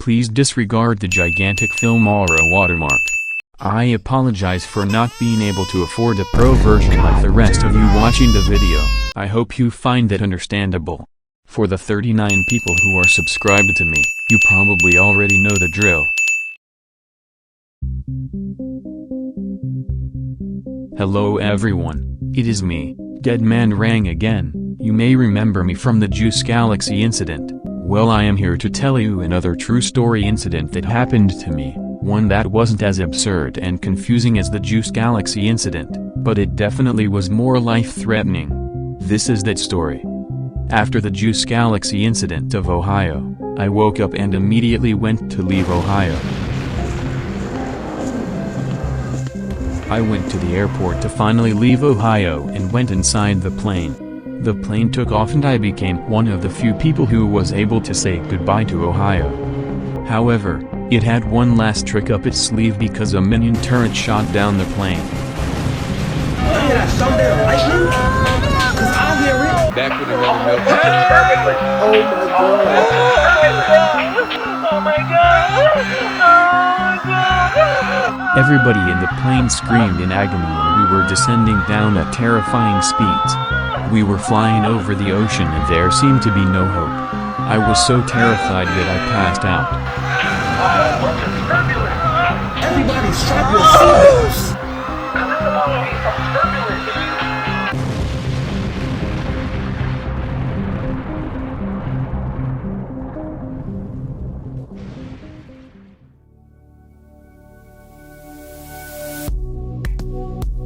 Please disregard the gigantic film aura watermark. I apologize for not being able to afford a pro version like the rest of you watching the video. I hope you find that understandable. For the 39 people who are subscribed to me, you probably already know the drill. Hello everyone, it is me, Deadman Rang again. You may remember me from the Juice Galaxy incident. Well, I am here to tell you another true story incident that happened to me, one that wasn't as absurd and confusing as the Juice Galaxy incident, but it definitely was more life-threatening. This is that story. After the Juice Galaxy incident of Ohio, I woke up and immediately went to leave Ohio. I went to the airport to finally leave Ohio and went inside the plane. The plane took off and I became one of the few people who was able to say goodbye to Ohio. However, it had one last trick up its sleeve because a minion turret shot down the plane. Back with another milk. Oh my god! Everybody in the plane screamed in agony and we were descending down at terrifying speeds. We were flying over the ocean and there seemed to be no hope. I was so terrified that I passed out. Everybody strap your seatbelts!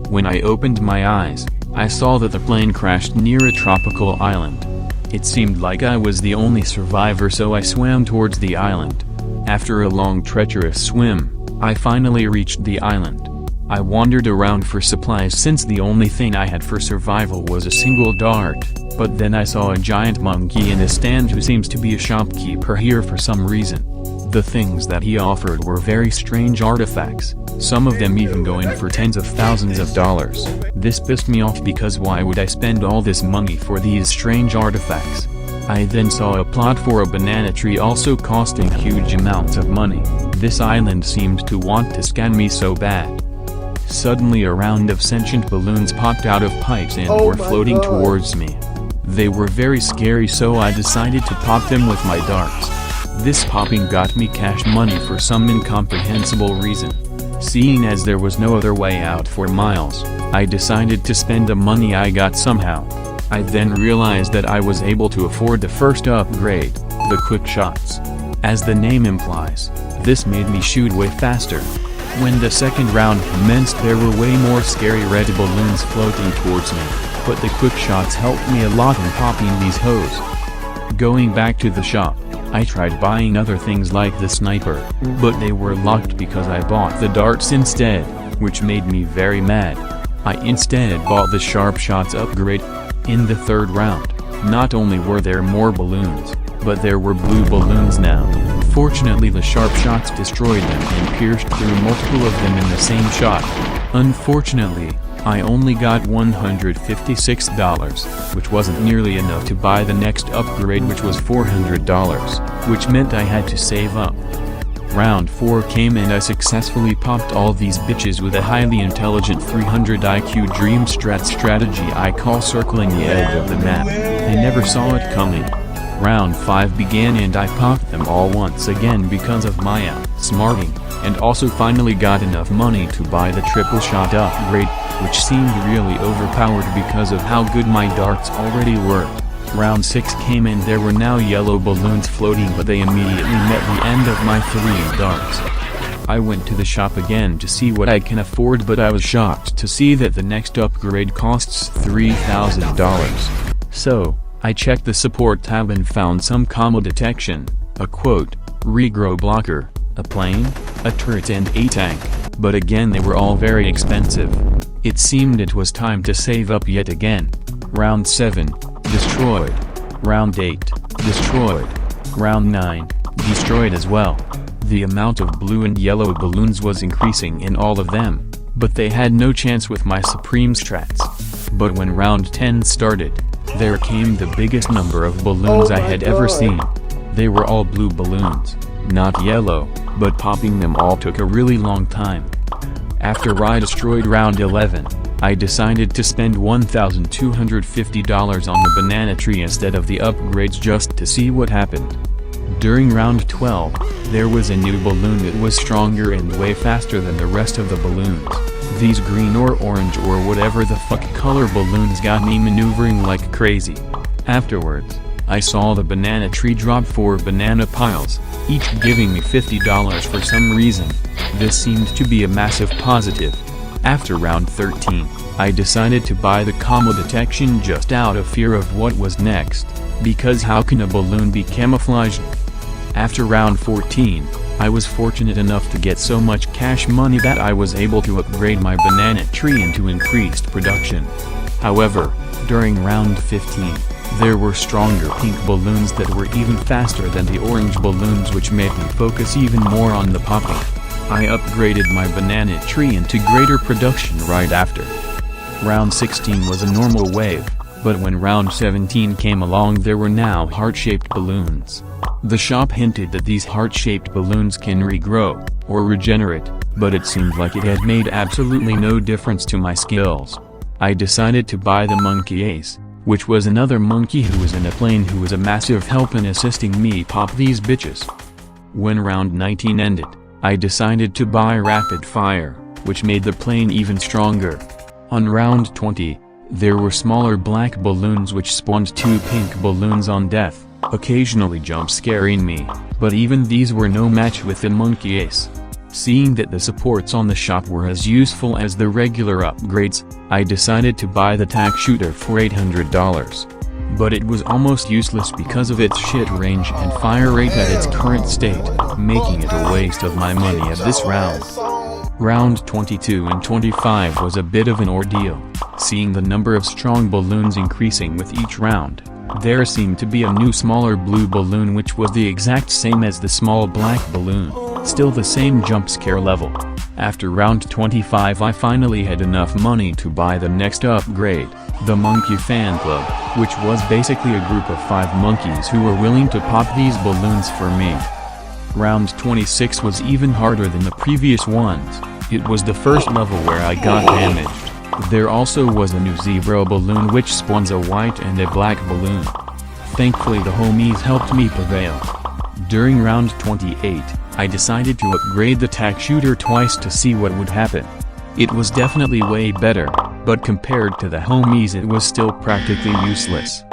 When I opened my eyes, I saw that the plane crashed near a tropical island. It seemed like I was the only survivor, so I swam towards the island. After a long treacherous swim, I finally reached the island. I wandered around for supplies since the only thing I had for survival was a single dart, but then I saw a giant monkey in a stand who seems to be a shopkeeper here for some reason. The things that he offered were very strange artifacts, some of them even going for tens of thousands of dollars. This pissed me off because why would I spend all this money for these strange artifacts? I then saw a plot for a banana tree also costing huge amounts of money. This island seemed to want to scam me so bad. Suddenly a round of sentient balloons popped out of pipes and were floating towards me. They were very scary, so I decided to pop them with my darts. This popping got me cash money for some incomprehensible reason. Seeing as there was no other way out for miles, I decided to spend the money I got somehow. I then realized that I was able to afford the first upgrade, the quick shots. As the name implies, this made me shoot way faster. When the second round commenced, there were way more scary red balloons floating towards me, but the quick shots helped me a lot in popping these hoes. Going back to the shop, I tried buying other things like the sniper, but they were locked because I bought the darts instead, which made me very mad. I instead bought the sharp shots upgrade. In the third round, not only were there more balloons, but there were blue balloons now. Fortunately, the sharp shots destroyed them and pierced through multiple of them in the same shot. Unfortunately, I only got $156, which wasn't nearly enough to buy the next upgrade, which was $400, which meant I had to save up. Round 4 came and I successfully popped all these bitches with a highly intelligent 300 IQ dream strategy I call circling the edge of the map. They never saw it coming. Round 5 began and I popped them all once again because of my outsmarting, and also finally got enough money to buy the triple shot upgrade, which seemed really overpowered because of how good my darts already were. Round 6 came and there were now yellow balloons floating, but they immediately met the end of my 3 darts. I went to the shop again to see what I can afford, but I was shocked to see that the next upgrade costs $3,000. So, I checked the support tab and found some combo detection, a quote, regrow blocker, a plane, a turret and a tank, but again they were all very expensive. It seemed it was time to save up yet again. Round 7, destroyed. Round 8, destroyed. Round 9, destroyed as well. The amount of blue and yellow balloons was increasing in all of them, but they had no chance with my supreme strats. But when round 10 started, there came the biggest number of balloons I had ever seen. They were all blue balloons. not yellow, but popping them all took a really long time. After I destroyed round 11, I decided to spend $1,250 on the banana tree instead of the upgrades just to see what happened. During round 12, there was a new balloon that was stronger and way faster than the rest of the balloons. These green or orange or whatever the fuck color balloons got me maneuvering like crazy. Afterwards, I saw the banana tree drop 4 banana piles, each giving me $50 for some reason. This seemed to be a massive positive. After round 13, I decided to buy the combo detection just out of fear of what was next, because how can a balloon be camouflaged? After round 14, I was fortunate enough to get so much cash money that I was able to upgrade my banana tree into increased production. However, during round 15, there were stronger pink balloons that were even faster than the orange balloons, which made me focus even more on the popping. I upgraded my banana tree into greater production right after. Round 16 was a normal wave, but when round 17 came along there were now heart-shaped balloons. The shop hinted that these heart-shaped balloons can regrow, or regenerate, but it seemed like it had made absolutely no difference to my skills. I decided to buy the monkey Ace, which was another monkey who was in a plane who was a massive help in assisting me pop these bitches. When round 19 ended, I decided to buy Rapid Fire, which made the plane even stronger. On round 20, there were smaller black balloons which spawned 2 pink balloons on death, occasionally jump scaring me, but even these were no match with the monkey Ace. Seeing that the supports on the shop were as useful as the regular upgrades, I decided to buy the tack shooter for $800. But it was almost useless because of its shit range and fire rate at its current state, making it a waste of my money at this round. Round 22 and 25 was a bit of an ordeal, seeing the number of strong balloons increasing with each round. There seemed to be a new smaller blue balloon which was the exact same as the small black balloon, still the same jump scare level. After round 25 I finally had enough money to buy the next upgrade, the Monkey Fan Club, which was basically a group of 5 monkeys who were willing to pop these balloons for me. Round 26 was even harder than the previous ones. It was the first level where I got damaged. There also was a new zebra balloon which spawns a white and a black balloon. Thankfully the homies helped me prevail. During round 28, I decided to upgrade the tack shooter twice to see what would happen. It was definitely way better, but compared to the homies it was still practically useless.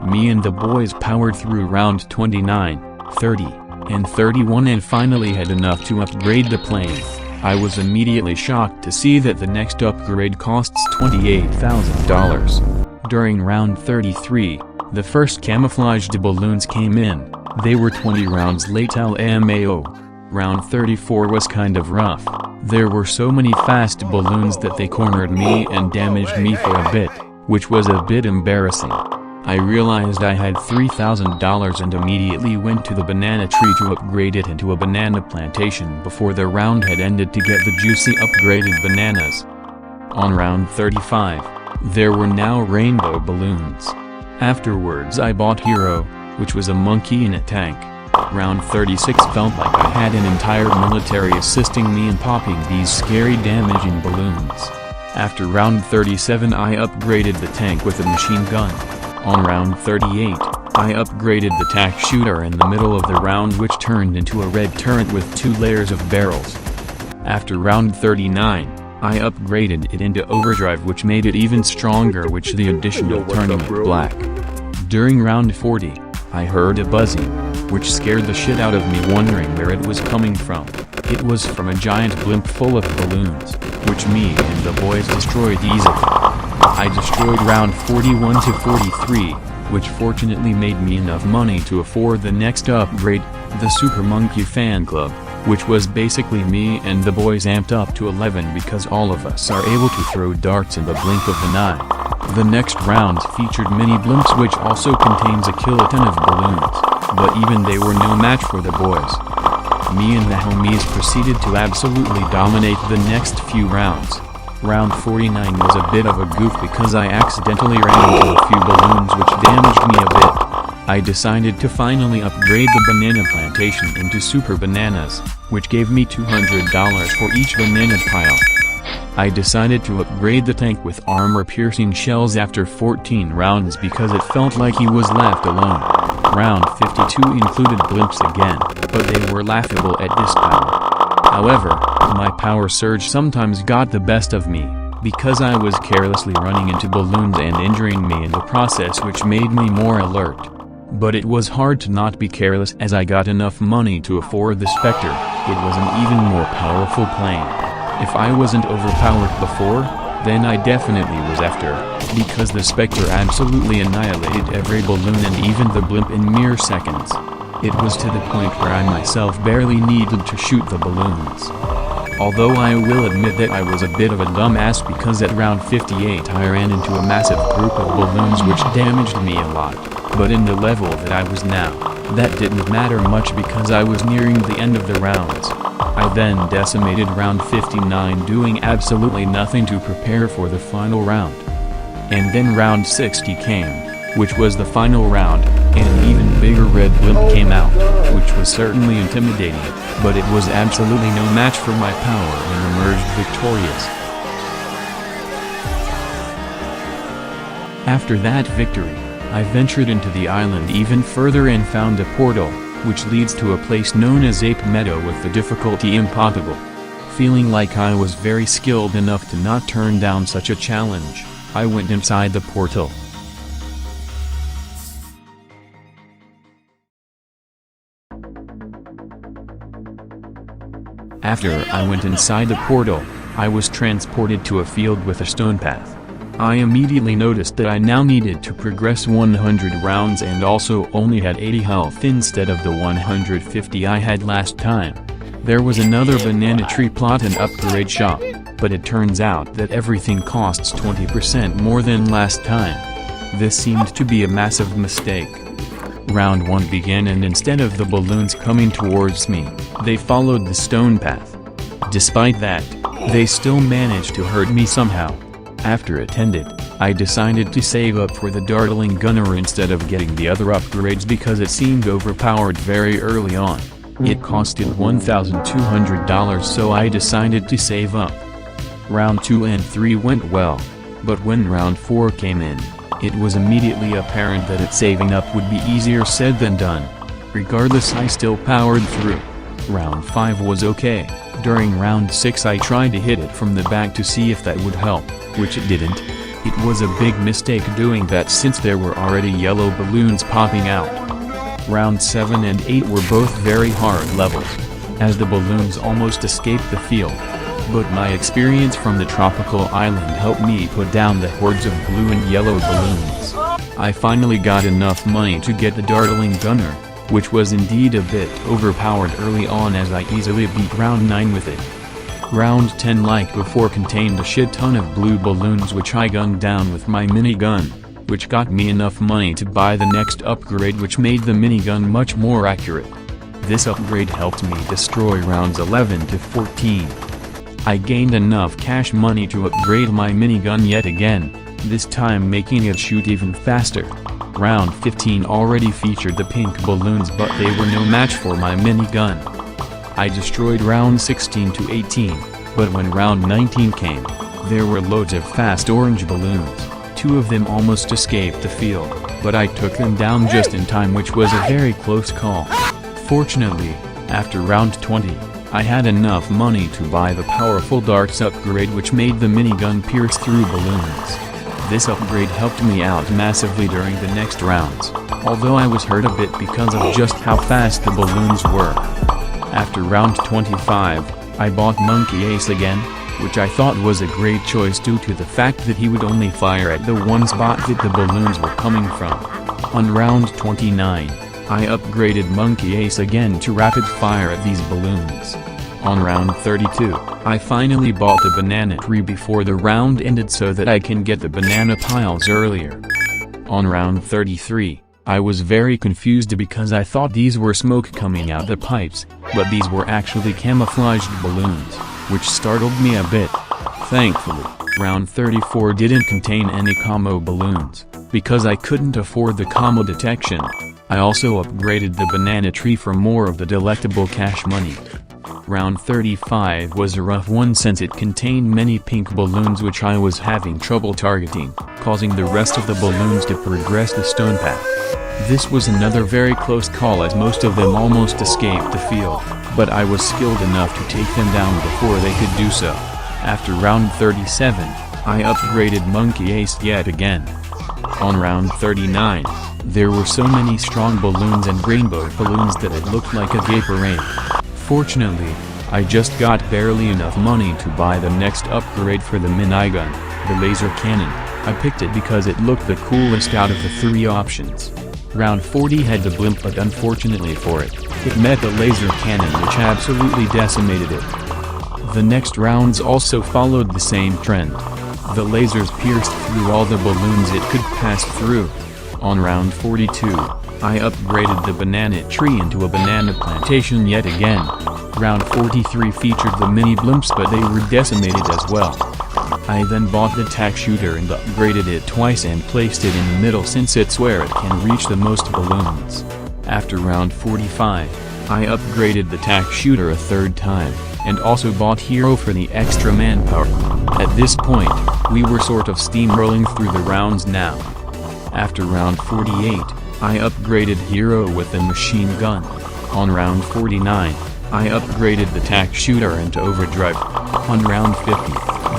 Me and the boys powered through round 29, 30, and 31 and finally had enough to upgrade the plane. I was immediately shocked to see that the next upgrade costs $28,000. During round 33, the first camouflaged balloons came in. They were 20 rounds late LMAO. Round 34 was kind of rough. There were so many fast balloons that they cornered me and damaged me for a bit, which was a bit embarrassing. I realized I had $3,000 and immediately went to the banana tree to upgrade it into a banana plantation before the round had ended to get the juicy upgraded bananas. On round 35, there were now rainbow balloons. Afterwards I bought Hero, which was a monkey in a tank. Round 36 felt like I had an entire military assisting me in popping these scary damaging balloons. After round 37 I upgraded the tank with a machine gun. On round 38, I upgraded the tack shooter in the middle of the round which turned into a red turret with 2 layers of barrels. After round 39, I upgraded it into overdrive which made it even stronger which the addition of turning it black. During round 40, I heard a buzzing, which scared the shit out of me wondering where it was coming from. It was from a giant blimp full of balloons, which me and the boys destroyed easily. I destroyed round 41 to 43, which fortunately made me enough money to afford the next upgrade, the Super Monkey Fan Club, which was basically me and the boys amped up to 11 because all of us are able to throw darts in the blink of an eye. The next round featured mini blimps which also contains a kiloton of balloons, but even they were no match for the boys. Me and the homies proceeded to absolutely dominate the next few rounds. Round 49 was a bit of a goof because I accidentally ran into a few balloons which damaged me a bit. I decided to finally upgrade the banana plantation into super bananas, which gave me $200 for each banana pile. I decided to upgrade the tank with armor-piercing shells after 14 rounds because it felt like he was left alone. Round 52 included blimps again, but they were laughable at this time. However, my power surge sometimes got the best of me, because I was carelessly running into balloons and injuring me in the process, which made me more alert. But it was hard to not be careless as I got enough money to afford the Spectre. It was an even more powerful plane. If I wasn't overpowered before, then I definitely was after, because the Spectre absolutely annihilated every balloon and even the blimp in mere seconds. It was to the point where I myself barely needed to shoot the balloons. Although I will admit that I was a bit of a dumbass because at round 58 I ran into a massive group of balloons which damaged me a lot, but in the level that I was now, that didn't matter much because I was nearing the end of the rounds. I then decimated round 59 doing absolutely nothing to prepare for the final round. And then round 60 came, which was the final round, and an even bigger red blimp came out, which was certainly intimidating, but it was absolutely no match for my power and emerged victorious. After that victory, I ventured into the island even further and found a portal, which leads to a place known as Ape Meadow with the difficulty impossible. Feeling like I was very skilled enough to not turn down such a challenge, I went inside the portal. After I went inside the portal, I was transported to a field with a stone path. I immediately noticed that I now needed to progress 100 rounds and also only had 80 health instead of the 150 I had last time. There was another banana tree plot and upgrade shop, but it turns out that everything costs 20% more than last time. This seemed to be a massive mistake. Round 1 began and instead of the balloons coming towards me, they followed the stone path. Despite that, they still managed to hurt me somehow. After it ended, I decided to save up for the dartling gunner instead of getting the other upgrades because it seemed overpowered very early on. It costed $1,200, so I decided to save up. Round 2 and 3 went well, but when round 4 came in, it was immediately apparent that saving up would be easier said than done. Regardless, I still powered through. Round 5 was okay. During round 6 I tried to hit it from the back to see if that would help, which it didn't. It was a big mistake doing that since there were already yellow balloons popping out. Round 7 and 8 were both very hard levels, as the balloons almost escaped the field. But my experience from the tropical island helped me put down the hordes of blue and yellow balloons. I finally got enough money to get the dartling gunner, which was indeed a bit overpowered early on as I easily beat round 9 with it. Round 10 like before contained a shit ton of blue balloons which I gunned down with my minigun, which got me enough money to buy the next upgrade which made the minigun much more accurate. This upgrade helped me destroy rounds 11 to 14. I gained enough cash money to upgrade my minigun yet again, this time making it shoot even faster. Round 15 already featured the pink balloons, but they were no match for my minigun. I destroyed round 16 to 18, but when round 19 came, there were loads of fast orange balloons. 2 of them almost escaped the field, but I took them down just in time, which was a very close call. Fortunately, after round 20, I had enough money to buy the powerful darts upgrade which made the minigun pierce through balloons. This upgrade helped me out massively during the next rounds, although I was hurt a bit because of just how fast the balloons were. After round 25, I bought Monkey Ace again, which I thought was a great choice due to the fact that he would only fire at the one spot that the balloons were coming from. On round 29, I upgraded Monkey Ace again to rapid fire at these balloons. On round 32, I finally bought the banana tree before the round ended so that I can get the banana piles earlier. On round 33, I was very confused because I thought these were smoke coming out the pipes, but these were actually camouflaged balloons, which startled me a bit. Thankfully, round 34 didn't contain any combo balloons, because I couldn't afford the combo detection. I also upgraded the banana tree for more of the delectable cash money. Round 35 was a rough one since it contained many pink balloons which I was having trouble targeting, causing the rest of the balloons to progress the stone path. This was another very close call as most of them almost escaped the field, but I was skilled enough to take them down before they could do so. After round 37, I upgraded Monkey Ace yet again. On round 39, there were so many strong balloons and rainbow balloons that it looked like a gay parade. Fortunately, I just got barely enough money to buy the next upgrade for the minigun, the laser cannon. I picked it because it looked the coolest out of the 3 options. Round 40 had the blimp, but unfortunately for it, it met the laser cannon which absolutely decimated it. The next rounds also followed the same trend. The lasers pierced through all the balloons it could pass through. On round 42, I upgraded the banana tree into a banana plantation yet again. Round 43 featured the mini blimps, but they were decimated as well. I then bought the tack shooter and upgraded it twice and placed it in the middle since it's where it can reach the most balloons. After round 45, I upgraded the tack shooter a 3rd time, and also bought Hero for the extra manpower. At this point, we were sort of steamrolling through the rounds now. After round 48, I upgraded Hero with the machine gun. On round 49, I upgraded the tack shooter into overdrive. On round 50,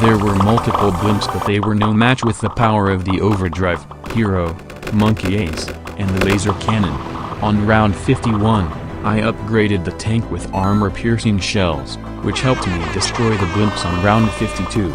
there were multiple blimps, but they were no match with the power of the overdrive, Hero, Monkey Ace, and the laser cannon. On round 51, I upgraded the tank with armor-piercing shells, which helped me destroy the blimps on round 52.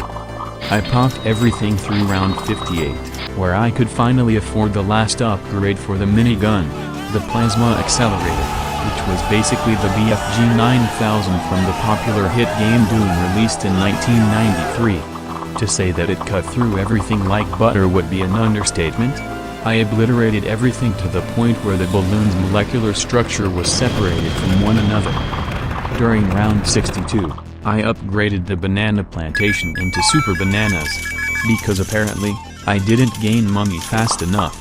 I popped everything through round 58, where I could finally afford the last upgrade for the minigun, the plasma accelerator, which was basically the BFG 9000 from the popular hit game Doom released in 1993. To say that it cut through everything like butter would be an understatement. I obliterated everything to the point where the balloon's molecular structure was separated from one another. During round 62, I upgraded the banana plantation into super bananas, because apparently, I didn't gain money fast enough.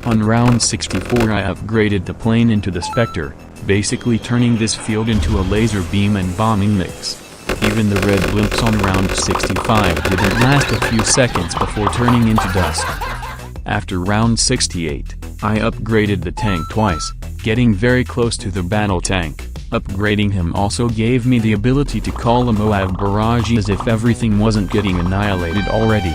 On round 64 I upgraded the plane into the Spectre, basically turning this field into a laser beam and bombing mix. Even the red blimps on round 65 didn't last a few seconds before turning into dust. After round 68, I upgraded the tank twice, getting very close to the battle tank. Upgrading him also gave me the ability to call a Moab barrage as if everything wasn't getting annihilated already.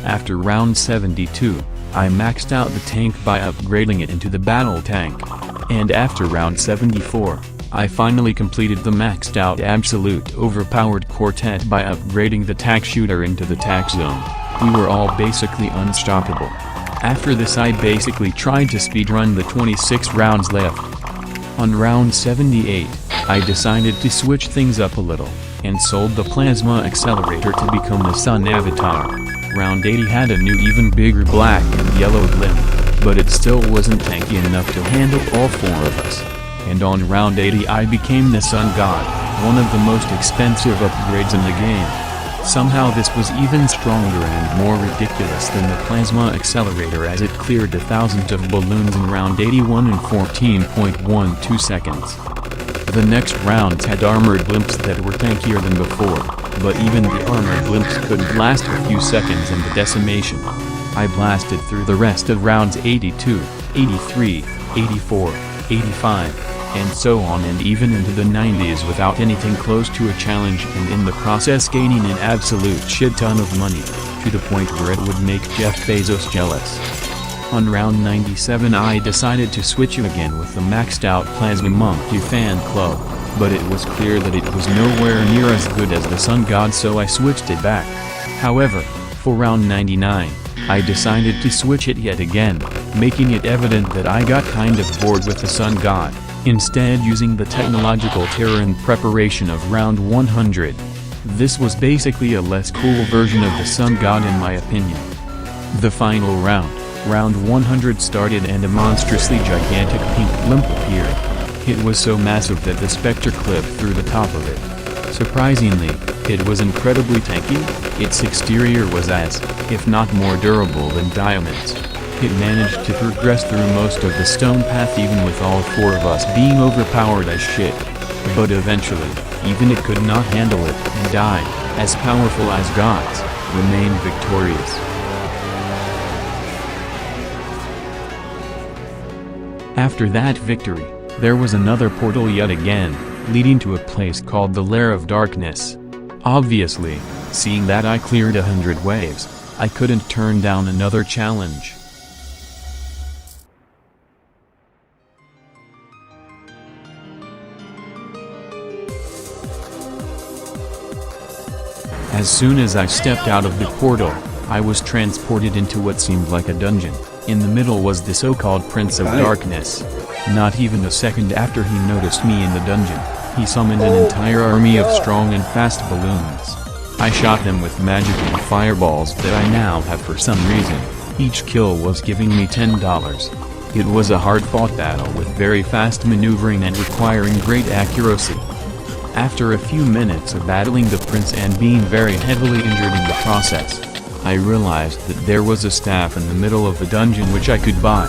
After round 72, I maxed out the tank by upgrading it into the battle tank. And after round 74, I finally completed the maxed out absolute overpowered quartet by upgrading the tack shooter into the tack zone. We were all basically unstoppable. After this I basically tried to speedrun the 26 rounds left. On round 78, I decided to switch things up a little, and sold the plasma accelerator to become the sun avatar. Round 80 had a new even bigger black and yellow blimp, but it still wasn't tanky enough to handle all 4 of us. And on round 80 I became the sun god, one of the most expensive upgrades in the game. Somehow this was even stronger and more ridiculous than the plasma accelerator as it cleared 1,000 of balloons in round 81 in 14.12 seconds. The next rounds had armored blimps that were tankier than before, but even the armored blimps couldn't last a few seconds in the decimation. I blasted through the rest of rounds 82, 83, 84, 85, and so on, and even into the 90s without anything close to a challenge, and in the process gaining an absolute shit ton of money, to the point where it would make Jeff Bezos jealous. On round 97 I decided to switch it again with the maxed out Plasma Monkey fan club, but it was clear that it was nowhere near as good as the Sun God, so I switched it back. However, for round 99, I decided to switch it yet again, making it evident that I got kind of bored with the Sun God, instead using the technological terror in preparation of round 100. This was basically a less cool version of the Sun God in my opinion. The final round, round 100 started and a monstrously gigantic pink blimp appeared. It was so massive that the Spectre clipped through the top of it. Surprisingly, it was incredibly tanky. Its exterior was as, if not more durable than diamonds. It managed to progress through most of the stone path even with all four of us being overpowered as shit. But eventually, even it could not handle it and died, as powerful as gods, remained victorious. After that victory, there was another portal yet again, leading to a place called the Lair of Darkness. Obviously, seeing that I cleared 100 waves, I couldn't turn down another challenge. As soon as I stepped out of the portal, I was transported into what seemed like a dungeon. In the middle was the so-called Prince of Darkness. Not even a second after he noticed me in the dungeon, he summoned an entire army of strong and fast balloons. I shot them with magic and fireballs that I now have for some reason. Each kill was giving me $10. It was a hard-fought battle with very fast maneuvering and requiring great accuracy. After a few minutes of battling the prince and being very heavily injured in the process, I realized that there was a staff in the middle of the dungeon which I could buy.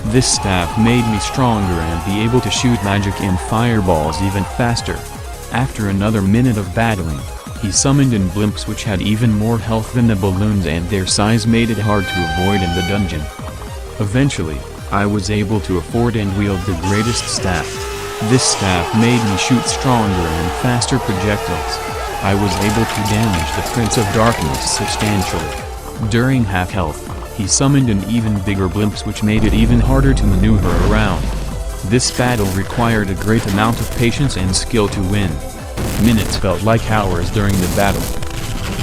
This staff made me stronger and be able to shoot magic and fireballs even faster. After another minute of battling, he summoned in blimps which had even more health than the balloons and their size made it hard to avoid in the dungeon. Eventually, I was able to afford and wield the greatest staff. This staff made me shoot stronger and faster projectiles. I was able to damage the Prince of Darkness substantially. During half health, he summoned an even bigger blimps which made it even harder to maneuver around. This battle required a great amount of patience and skill to win. Minutes felt like hours during the battle.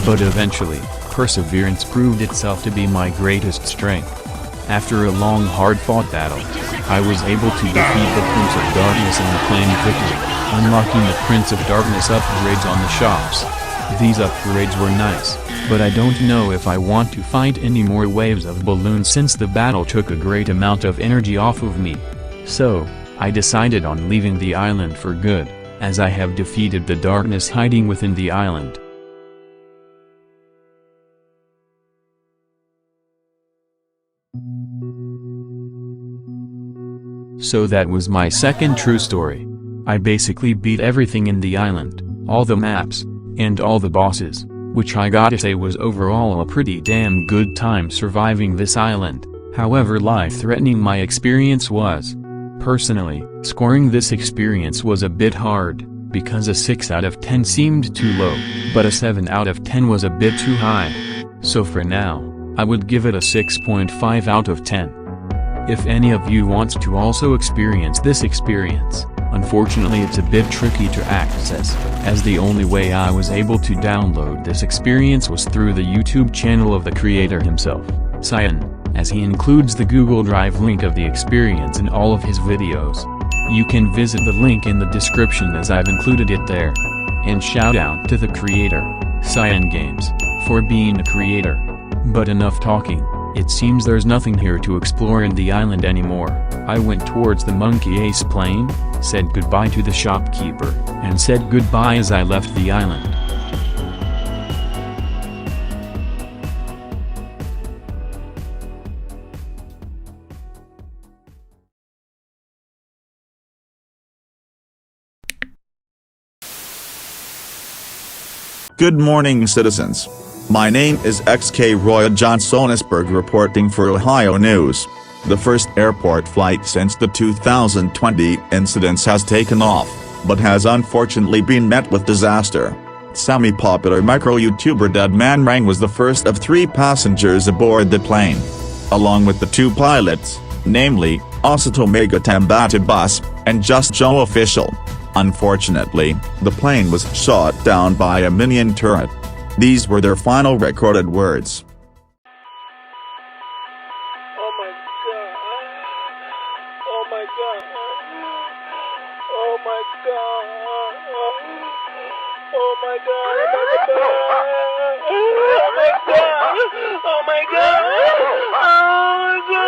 But eventually, perseverance proved itself to be my greatest strength. After a long hard-fought battle, I was able to defeat the Prince of Darkness and claim victory, unlocking the Prince of Darkness upgrades on the shops. These upgrades were nice, but I don't know if I want to fight any more waves of balloons since the battle took a great amount of energy off of me. So, I decided on leaving the island for good, as I have defeated the darkness hiding within the island. So that was my second true story. I basically beat everything in the island, all the maps, and all the bosses, which I gotta say was overall a pretty damn good time surviving this island, however life-threatening my experience was. Personally, scoring this experience was a bit hard, because a 6 out of 10 seemed too low, but a 7 out of 10 was a bit too high. So for now, I would give it a 6.5 out of 10. If any of you wants to also experience this experience, unfortunately it's a bit tricky to access, as the only way I was able to download this experience was through the YouTube channel of the creator himself, Cyan, as he includes the Google Drive link of the experience in all of his videos. You can visit the link in the description as I've included it there. And shout out to the creator, Cyan Games, for being a creator. But enough talking. It seems there's nothing here to explore in the island anymore. I went towards the Monkey Ace plane, said goodbye to the shopkeeper, and said goodbye as I left the island. Good morning, citizens. My name is XK Roy Johnsonisberg reporting for Ohio News. The first airport flight since the 2020 incidents has taken off, but has unfortunately been met with disaster. Semi-popular micro-YouTuber Deadman Rang was the first of 3 passengers aboard the plane. Along with the 2 pilots, namely, Osito Mega Tambata Bus, and Just Joe Official. Unfortunately, the plane was shot down by a minion turret. These were their final recorded words. Oh my god. Oh my god. Oh my god. Oh my god. Oh my god. Oh my god. Oh my god.